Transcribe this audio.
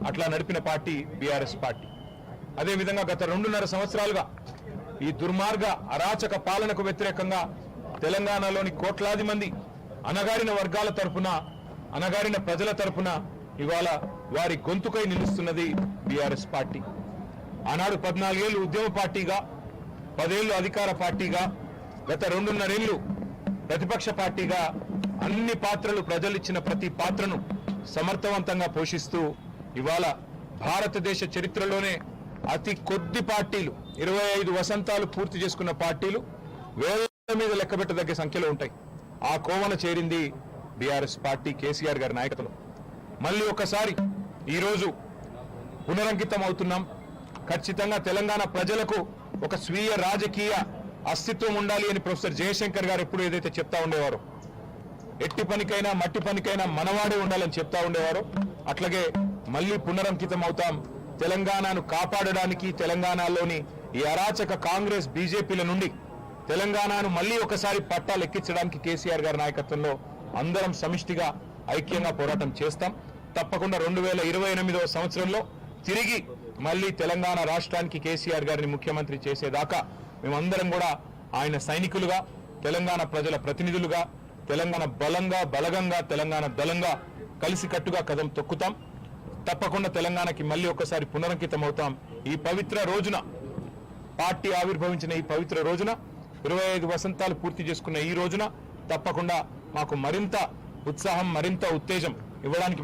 అట్లా నడిపిన party BRS party. అదేవిధంగా గత 2.5 సంవత్సరాలుగా ఈ దుర్మార్గ అరాచక పాలనకు వ్యతిరేకంగా తెలంగాణలోని కోట్లాది మంది అణగారిన వర్గాల తరపున, అణగారిన ప్రజల తరపున ఇవాళ వారి గొంతుకై నిలుస్తున్నది బీఆర్ఎస్ పార్టీ. ఆనాడు 14 ఏళ్లు ఉద్యమ పార్టీగా, 10 ఏళ్లు అధికార పార్టీగా, గత 2.5 ఏళ్లు ప్రతిపక్ష పార్టీగా అన్ని పాత్రలు, ప్రజలిచ్చిన ప్రతి పాత్రను సమర్థవంతంగా పోషిస్తూ ఇవాళ భారతదేశ చరిత్రలోనే అతి కొద్ది పార్టీలు, 25 వసంతాలు పూర్తి చేసుకున్న పార్టీలు వేల మీద లెక్కబెట్టదగ్గ సంఖ్యలో ఉంటాయి. ఆ కోవన చేరింది బీఆర్ఎస్ పార్టీ కేసీఆర్ గారి నాయకత్వంలో. మళ్ళీ ఒకసారి ఈరోజు పునరంకితం అవుతున్నాం. ఖచ్చితంగా తెలంగాణ ప్రజలకు ఒక స్వీయ రాజకీయ అస్తిత్వం ఉండాలి అని ప్రొఫెసర్ జయశంకర్ గారు ఎప్పుడు ఏదైతే చెప్తా ఉండేవారో, ఎట్టి పనికైనా మట్టి పనికైనా మనవాడే ఉండాలని చెప్తా ఉండేవారో, అట్లాగే మళ్ళీ పునరంకితం అవుతాం. తెలంగాణను కాపాడడానికి, తెలంగాణలోని ఈ అరాచక కాంగ్రెస్ బీజేపీల నుండి తెలంగాణను మళ్ళీ ఒకసారి పట్టాలు ఎక్కించడానికి కేసీఆర్ గారి నాయకత్వంలో అందరం సమిష్టిగా ఐక్యంగా పోరాటం చేస్తాం. తప్పకుండా 2028వ సంవత్సరంలో తిరిగి మళ్ళీ తెలంగాణ రాష్ట్రానికి కేసీఆర్ గారిని ముఖ్యమంత్రి చేసేదాకా మేమందరం కూడా ఆయన సైనికులుగా, తెలంగాణ ప్రజల ప్రతినిధులుగా, తెలంగాణ బలగంగా, తెలంగాణ దళంగా కలిసికట్టుగా కదం తొక్కుతాం. తప్పకుండా తెలంగాణకి మళ్ళీ ఒకసారి పునరంకితం అవుతాం. ఈ పవిత్ర రోజున, పార్టీ ఆవిర్భవించిన ఈ పవిత్ర రోజున, 25 వసంతాలు పూర్తి చేసుకున్న ఈ రోజున తప్పకుండా మాకు మరింత ఉత్సాహం, మరింత ఉత్తేజం ఇవ్వడానికి